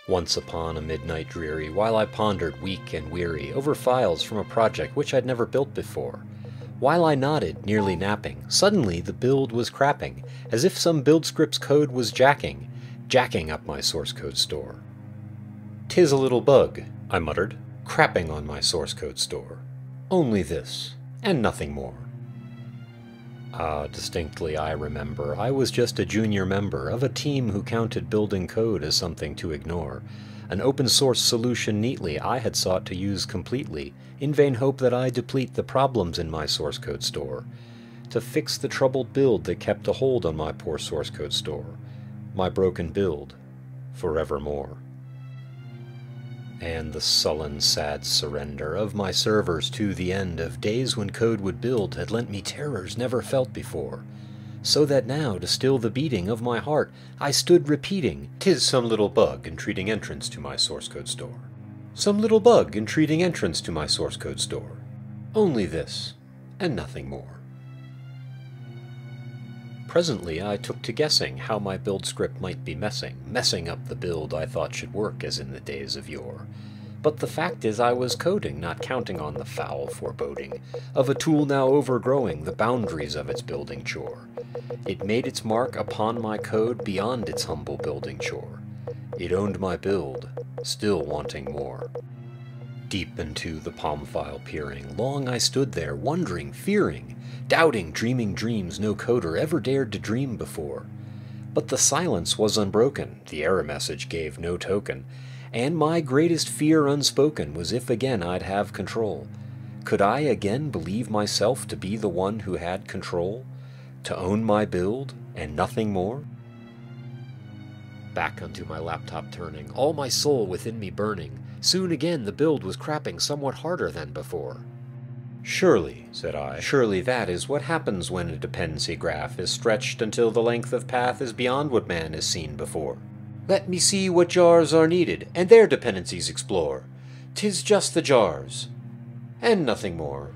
Once upon a midnight dreary, while I pondered weak and weary over files from a project which I'd never built before, while I nodded, nearly napping, suddenly the build was crapping, as if some build script's code was jacking up my source code store. "'Tis a little bug," I muttered, "crapping on my source code store. Only this, and nothing more." Distinctly I remember, I was just a junior member of a team who counted building code as something to ignore. An open-source solution neatly I had sought to use completely, in vain hope that I deplete the problems in my source code store, to fix the troubled build that kept a hold on my poor source code store, my broken build, forevermore. And the sullen, sad surrender of my servers to the end of days when code would build had lent me terrors never felt before, so that now, to still the beating of my heart, I stood repeating, "'Tis some little bug entreating entrance to my source code store. Some little bug entreating entrance to my source code store. Only this, and nothing more." Presently I took to guessing how my build script might be messing up the build I thought should work as in the days of yore. But the fact is I was coding, not counting on the foul foreboding of a tool now overgrowing the boundaries of its building chore. It made its mark upon my code beyond its humble building chore. It owned my build, still wanting more. Deep into the palm file peering, long I stood there, wondering, fearing, doubting, dreaming dreams no coder ever dared to dream before. But the silence was unbroken, the error message gave no token, and my greatest fear unspoken was if again I'd have control. Could I again believe myself to be the one who had control? To own my build, and nothing more? Back unto my laptop turning, all my soul within me burning, soon again the build was crapping somewhat harder than before. "Surely," said I, "surely that is what happens when a dependency graph is stretched until the length of path is beyond what man has seen before. Let me see what jars are needed, and their dependencies explore. 'Tis just the jars, and nothing more."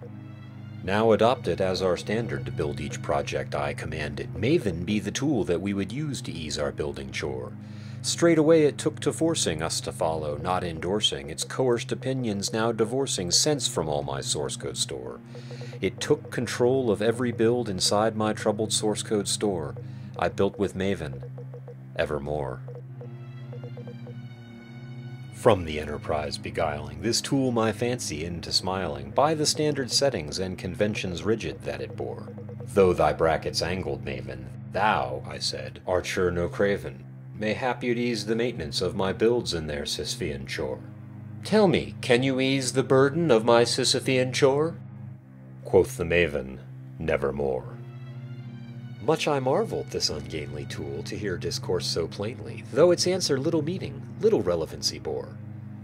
Now adopted as our standard to build each project, I commanded Maven be the tool that we would use to ease our building chore. Straightway it took to forcing us to follow, not endorsing, its coerced opinions now divorcing sense from all my source code store. It took control of every build inside my troubled source code store. I built with Maven, evermore. From the enterprise beguiling, this tool my fancy into smiling, by the standard settings and conventions rigid that it bore. "Though thy brackets angled, Maven, thou," I said, "art sure no craven. Mayhap you'd ease the maintenance of my builds in their Sisyphean chore. Tell me, can you ease the burden of my Sisyphean chore?" Quoth the Maven, "Nevermore." Much I marveled, this ungainly tool, to hear discourse so plainly, though its answer little meaning, little relevancy bore.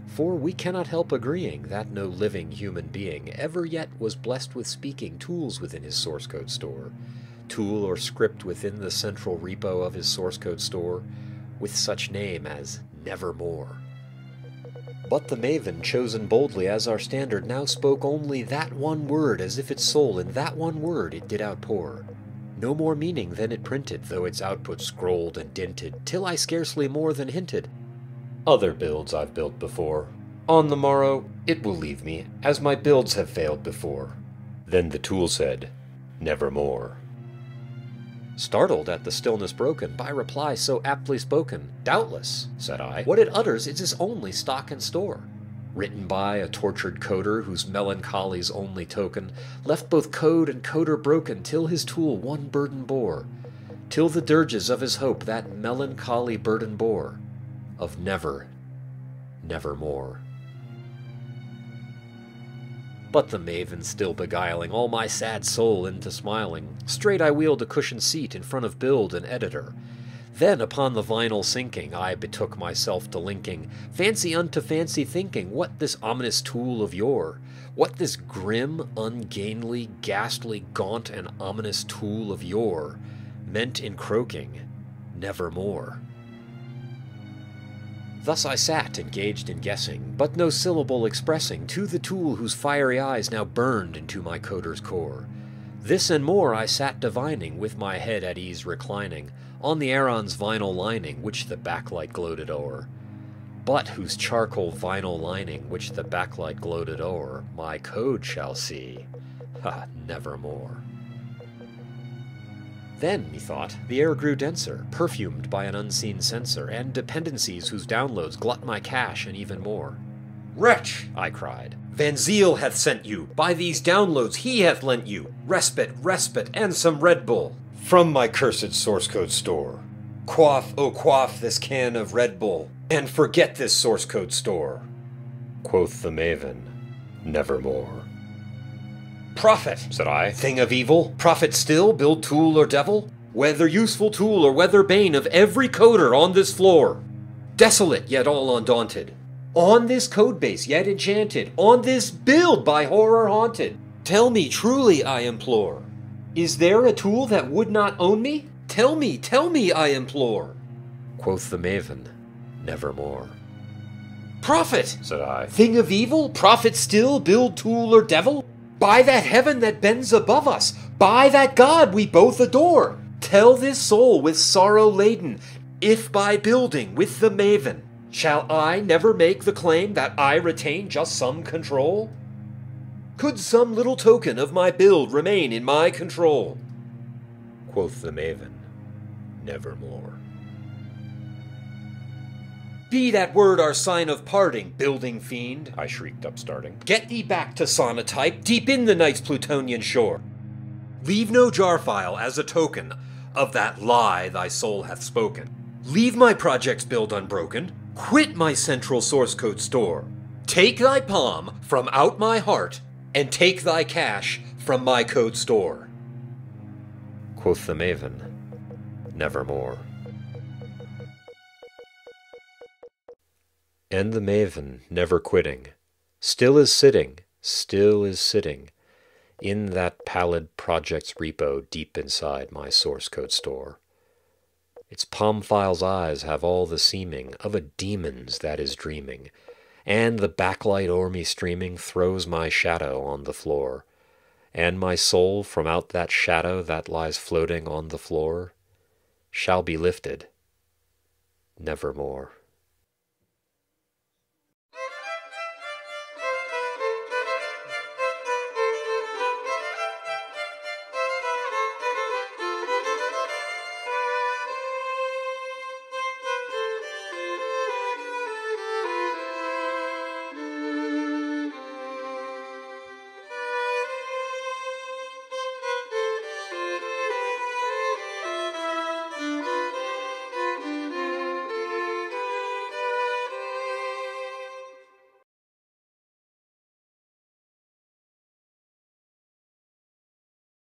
For we cannot help agreeing that no living human being ever yet was blessed with speaking tools within his source code store, tool or script within the central repo of his source code store, with such name as Nevermore. But the Maven, chosen boldly as our standard, now spoke only that one word, as if its soul in that one word it did outpour. No more meaning than it printed, though its output scrolled and dinted, till I scarcely more than hinted, "Other builds I've built before. On the morrow it will leave me, as my builds have failed before." Then the tool said, "Nevermore." Startled at the stillness broken by reply so aptly spoken, "Doubtless," said I, "what it utters is its only stock and store, written by a tortured coder whose melancholy's only token left both code and coder broken till his tool one burden bore, till the dirges of his hope that melancholy burden bore, of nevermore." But the Maven still beguiling all my sad soul into smiling, straight I wheeled a cushioned seat in front of build and editor. Then upon the vinyl sinking, I betook myself to linking fancy unto fancy, thinking what this ominous tool of yore, what this grim, ungainly, ghastly, gaunt, and ominous tool of yore meant in croaking "Nevermore." Thus I sat, engaged in guessing, but no syllable expressing to the tool whose fiery eyes now burned into my coder's core. This and more I sat divining, with my head at ease reclining on the Aeron's vinyl lining, which the backlight gloated o'er. but whose charcoal vinyl lining, which the backlight gloated o'er, my code shall see. Ha, nevermore. Then, methought, the air grew denser, perfumed by an unseen sensor, and dependencies whose downloads glut my cache and even more. "Wretch!" I cried. "Van Ziel hath sent you. By these downloads he hath lent you respite, and some Red Bull. From my cursed source code store. Quaff, oh quaff this can of Red Bull, and forget this source code store." Quoth the Maven, "Nevermore." "Prophet," said I, "thing of evil, prophet still, build tool or devil, whether useful tool or whether bane of every coder on this floor, desolate yet all undaunted, on this codebase yet enchanted, on this build by horror haunted, tell me truly, I implore, is there a tool that would not own me? Tell me, I implore." Quoth the Maven, "Nevermore." "Prophet," said I, "thing of evil, prophet still, build tool or devil, by that heaven that bends above us, by that God we both adore, tell this soul with sorrow laden, if by building with the Maven, shall I never make the claim that I retain just some control? Could some little token of my build remain in my control?" Quoth the Maven, "Nevermore." "Be that word our sign of parting, building fiend," I shrieked, upstarting. "Get thee back to sonotype, deep in the night's Plutonian shore. Leave no jar file as a token of that lie thy soul hath spoken. Leave my project's build unbroken. Quit my central source code store. Take thy palm from out my heart, and take thy cache from my code store." Quoth the Maven, "Nevermore." And the Maven, never quitting, still is sitting, in that pallid project's repo deep inside my source code store. Its palm file's eyes have all the seeming of a demon's that is dreaming, and the backlight o'er me streaming throws my shadow on the floor, and my soul from out that shadow that lies floating on the floor shall be lifted nevermore.